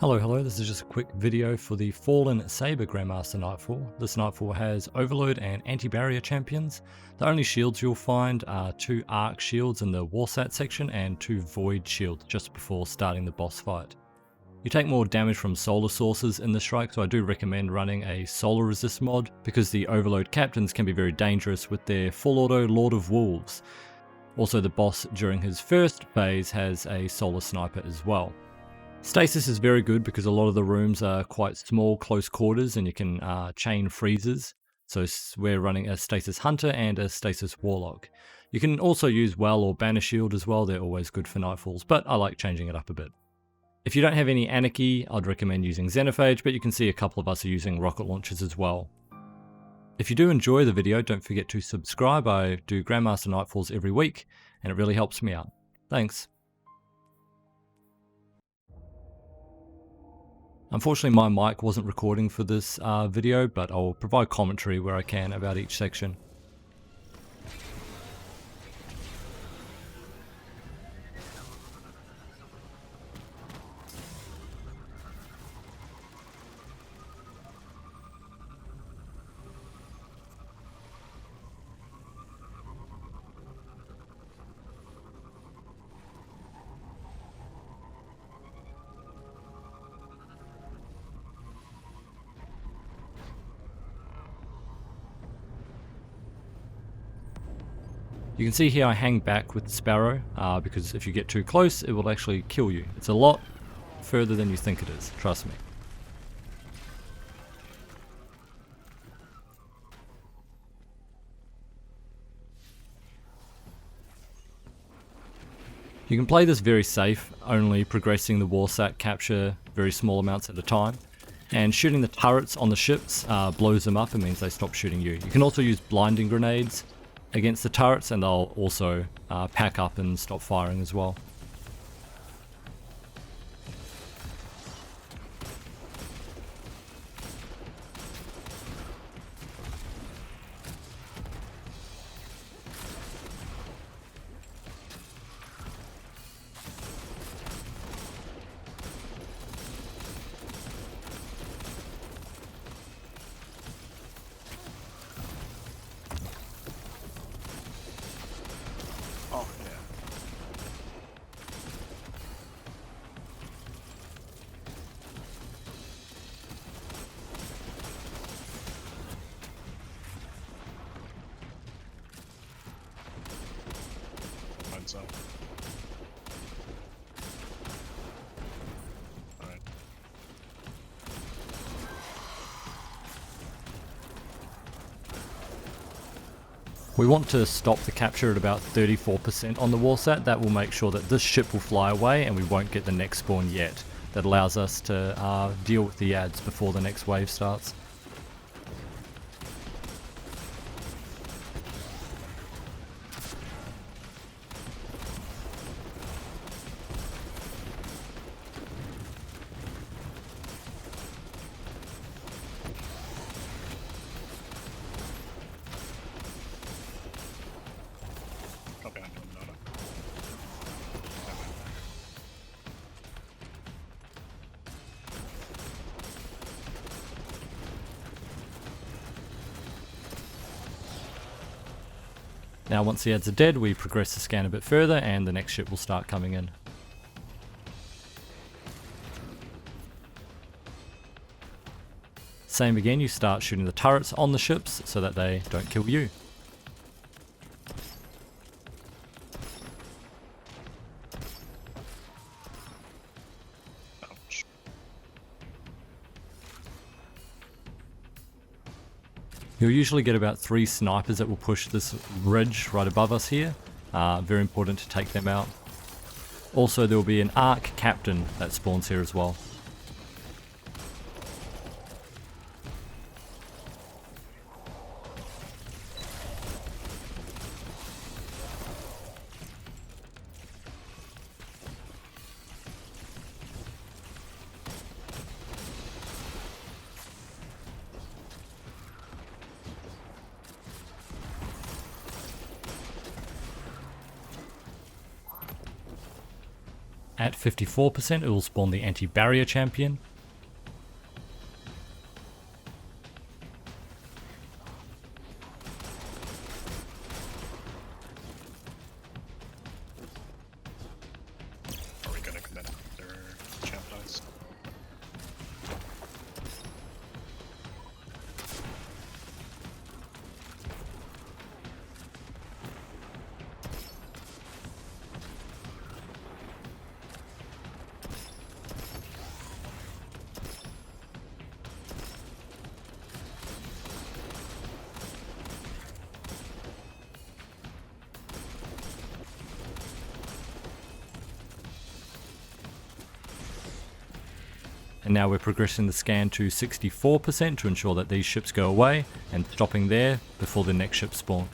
Hello, this is just a quick video for the fallen S.A.B.E.R Grandmaster Nightfall. This Nightfall has Overload and Anti-Barrier champions. The only shields you'll find are 2 Arc shields in the Warsat section and 2 Void shields just before starting the boss fight. You take more damage from solar sources in the strike, so I do recommend running a solar resist mod because the Overload captains can be very dangerous with their full auto Lord of Wolves. Also, the boss during his first phase has a solar sniper as well. Stasis is very good because a lot of the rooms are quite small, close quarters, and you can chain freezes. So we're running a Stasis Hunter and a Stasis Warlock. You can also use Well or Banner Shield as well, they're always good for Nightfalls, but I like changing it up a bit. If you don't have any Anarchy, I'd recommend using Xenophage, but you can see a couple of us are using rocket launchers as well. If you do enjoy the video, don't forget to subscribe. I do Grandmaster Nightfalls every week, and it really helps me out. Thanks. Unfortunately, my mic wasn't recording for this video, but I'll provide commentary where I can about each section. You can see here I hang back with S.A.B.E.R because if you get too close it will actually kill you. It's a lot further than you think it is, trust me. You can play this very safe, only progressing the Warsat capture very small amounts at a time. And shooting the turrets on the ships blows them up and means they stop shooting you. You can also use blinding grenades against the turrets and they'll also pack up and stop firing as well. Oh, yeah. Mine's up. Alright. We want to stop the capture at about 34% on the Warsat. That will make sure that this ship will fly away and we won't get the next spawn yet. That allows us to deal with the ads before the next wave starts. Okay, I'm doing Loadout. Now once the ads are dead, we progress the scan a bit further and the next ship will start coming in. Same again, you start shooting the turrets on the ships so that they don't kill you. Ouch. You'll usually get about 3 snipers that will push this ridge right above us here. Very important to take them out. Also there will be an Arc captain that spawns here as well. at 54%, it will spawn the anti-barrier champion. Are we gonna commit their champ dice? And now we're progressing the scan to 64% to ensure that these ships go away, and stopping there before the next ship spawn.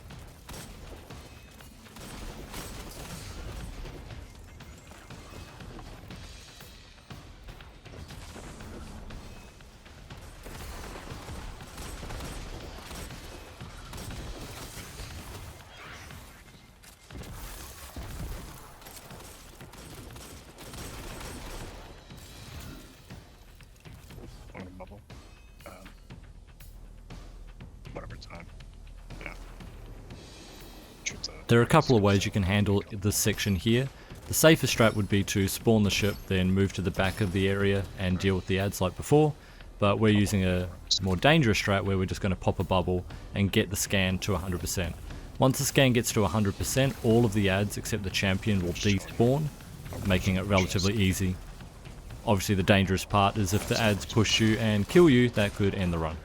Bubble. Whatever time. Yeah. There are a couple of ways you can handle this section here. The safest strat would be to spawn the ship, then move to the back of the area and deal with the ads like before, but we're using a more dangerous strat where we're just going to pop a bubble and get the scan to 100%. Once the scan gets to 100%, all of the ads except the champion will despawn, making it relatively easy. Obviously the dangerous part is if the ads push you and kill you, that could end the run.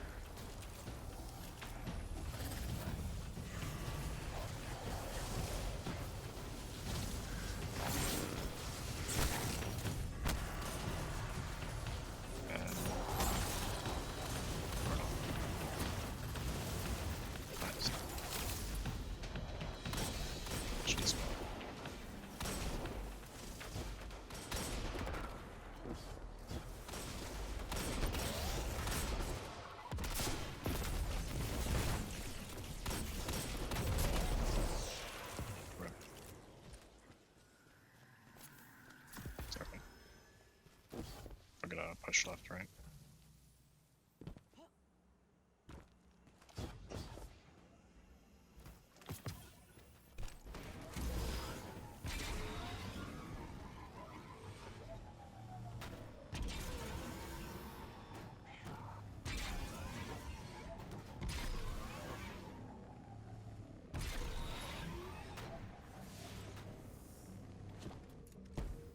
We're gonna push left, right?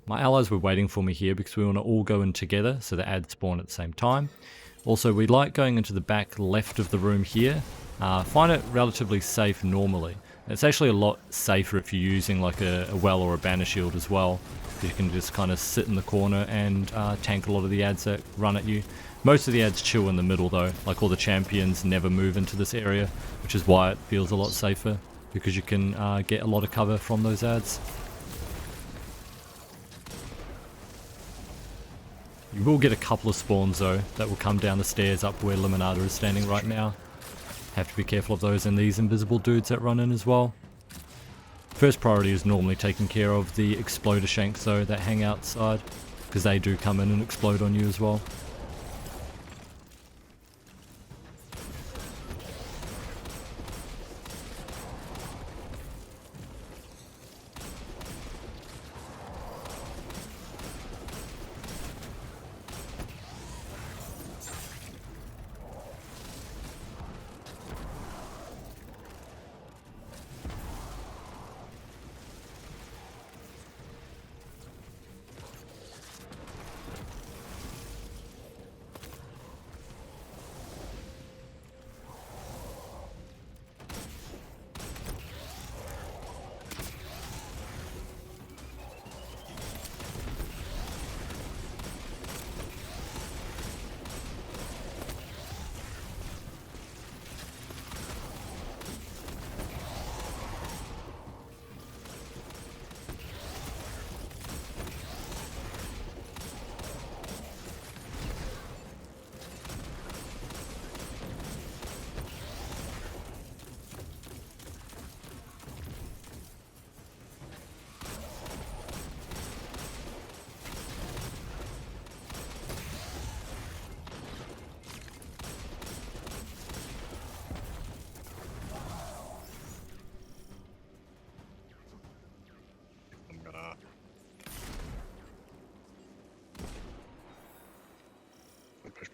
My allies were waiting for me here because we want to all go in together so the ads spawn at the same time. Also, we like going into the back left of the room here. Find it relatively safe normally. It's actually a lot safer if you're using like a well or a banner shield as well. You can just kind of sit in the corner and tank a lot of the ads that run at you. Most of the ads chill in the middle though, like all the champions never move into this area, which is why it feels a lot safer, because you can get a lot of cover from those ads. You will get a couple of spawns though that will come down the stairs up where Limonada is standing right now. Have to be careful of those and these invisible dudes that run in as well. First priority is normally taking care of the exploder shanks though that hang outside, because they do come in and explode on you as well.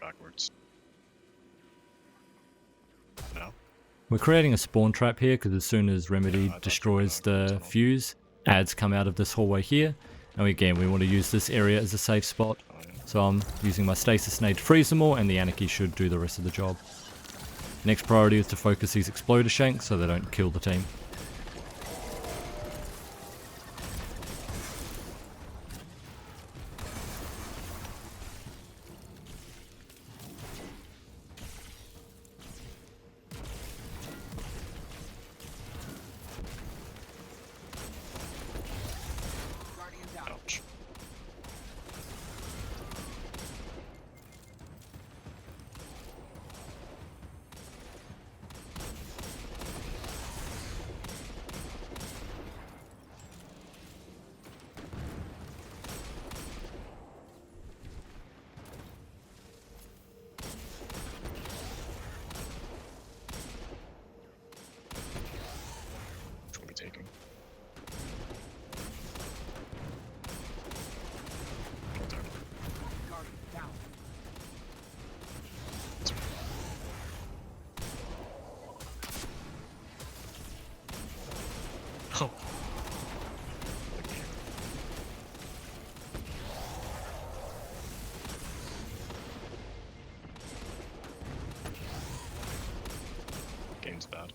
backwards. No? We're creating a spawn trap here because as soon as Remedy Yeah, I thought destroys you were gonna the tunnel. fuse, ads come out of this hallway here. And again, we want to use this area as a safe spot. Oh, yeah. So I'm using my stasis nade to freeze them all, and the Anarchy should do the rest of the job. Next priority is to focus these exploder shanks so they don't kill the team. Ouch. Which we'll be taking. Hold on. Oh. The game. Game's bad.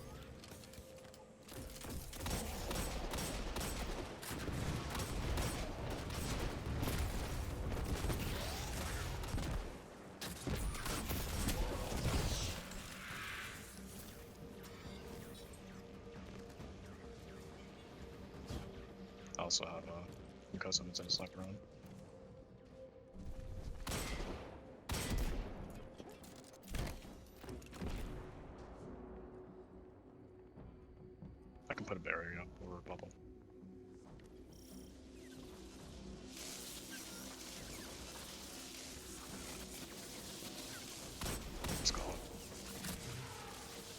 I also have cousins in a sniper round. I can put a barrier up or a bubble. Let's call it.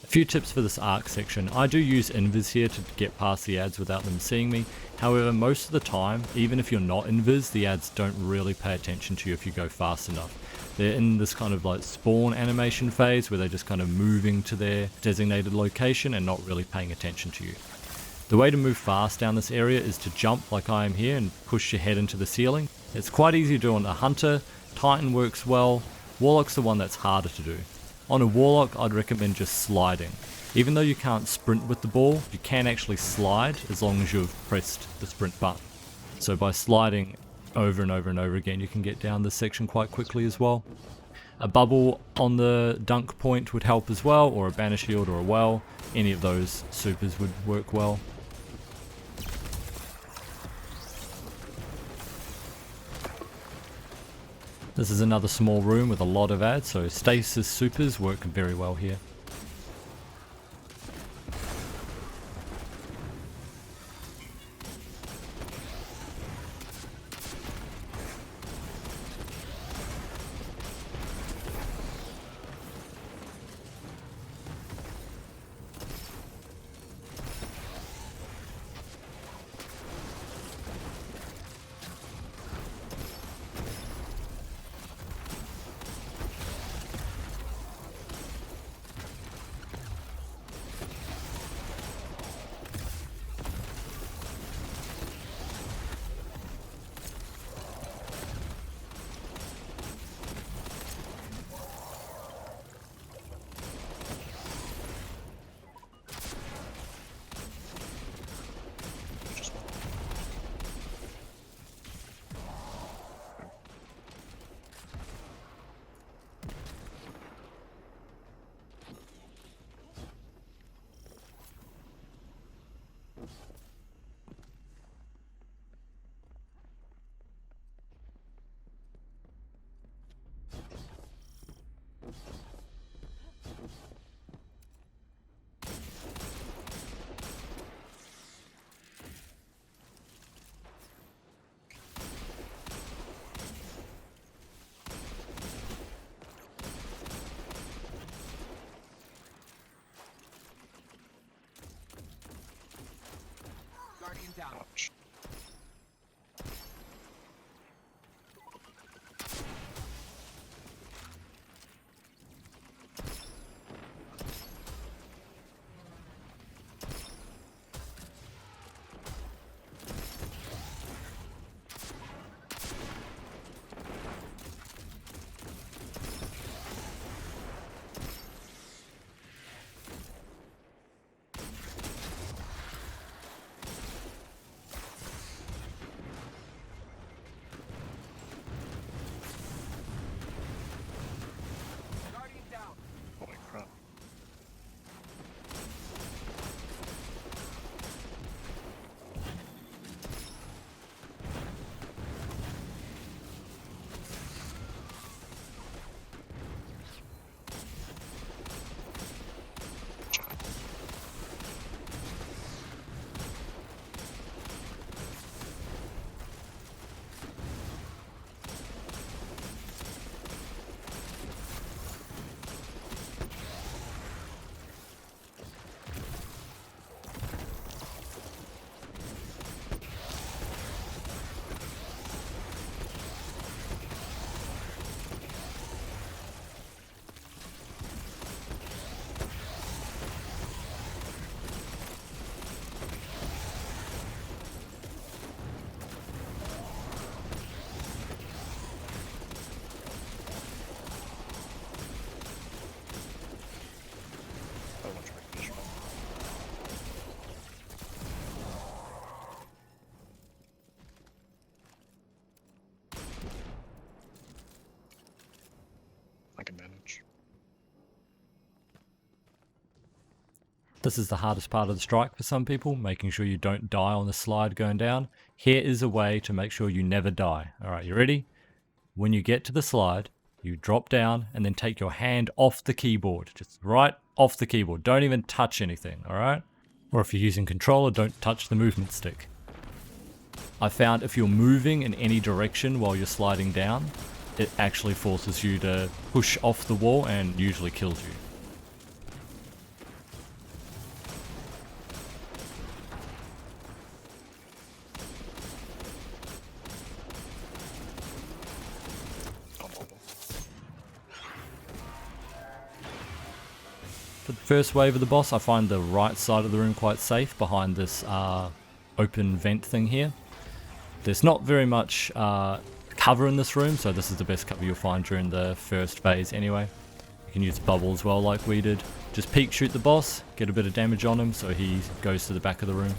A few tips for this arc section. I do use invis here to get past the ads without them seeing me. However, most of the time, even if you're not invis, the ads don't really pay attention to you if you go fast enough. They're in this kind of like spawn animation phase where they're just kind of moving to their designated location and not really paying attention to you. The way to move fast down this area is to jump like I am here and push your head into the ceiling. It's quite easy to do on a Hunter, Titan works well, Warlock's the one that's harder to do. On a Warlock, I'd recommend just sliding. Even though you can't sprint with the ball, you can actually slide as long as you've pressed the sprint button. So by sliding over and over and over again, you can get down this section quite quickly as well. A bubble on the dunk point would help as well, or a banner shield or a well. Any of those supers would work well. This is another small room with a lot of ads, so stasis supers work very well here. I can manage. This is the hardest part of the strike for some people, making sure you don't die on the slide going down. Here is a way to make sure you never die. Alright, you ready? When you get to the slide, you drop down and then take your hand off the keyboard. Just right off the keyboard. Don't even touch anything, alright? Or if you're using controller, don't touch the movement stick. I found if you're moving in any direction while you're sliding down, it actually forces you to push off the wall and usually kills you. For the first wave of the boss, I find the right side of the room quite safe behind this open vent thing here. There's not very much cover in this room, so this is the best cover you'll find during the first phase anyway. You can use bubble as well like we did. Just peek shoot the boss, get a bit of damage on him so he goes to the back of the room.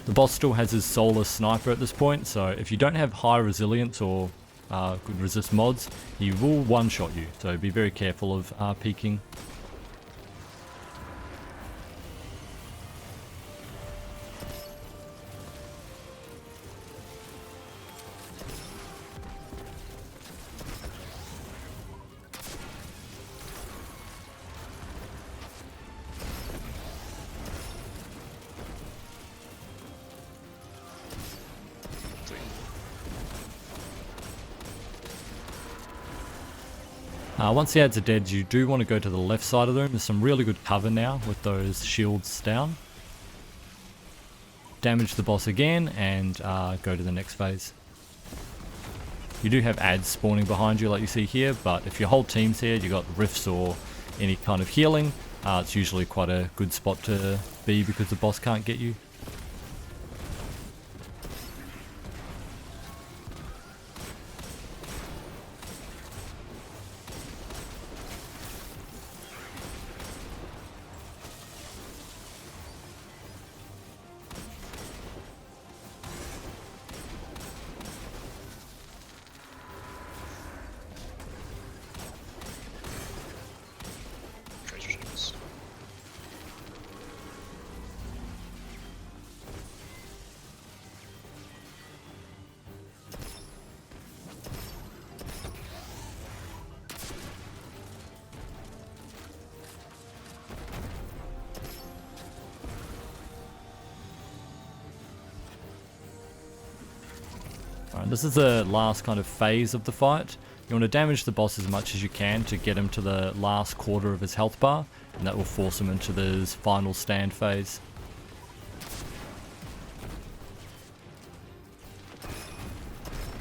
The boss still has his soulless sniper at this point, so if you don't have high resilience or could resist mods, he will one-shot you, so be very careful of peeking. Once the ads are dead, you do want to go to the left side of the room. There's some really good cover now with those shields down. Damage the boss again and go to the next phase. You do have ads spawning behind you like you see here, but if your whole team's here, you got rifts or any kind of healing, it's usually quite a good spot to be because the boss can't get you. Alright, this is the last kind of phase of the fight. You want to damage the boss as much as you can to get him to the last quarter of his health bar, and that will force him into this final stand phase.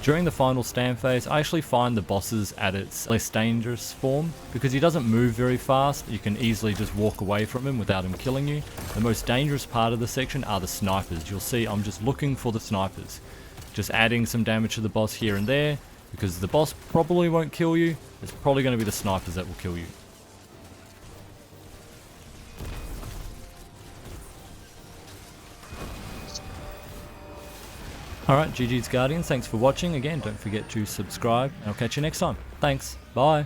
During the final stand phase, I actually find the bosses at its less dangerous form, because he doesn't move very fast. You can easily just walk away from him without him killing you. The most dangerous part of the section are the snipers. You'll see I'm just looking for the snipers. Just adding some damage to the boss here and there, because the boss probably won't kill you. It's probably going to be the snipers that will kill you. Alright, GG's Guardians, thanks for watching. Again, don't forget to subscribe, and I'll catch you next time. Thanks, bye.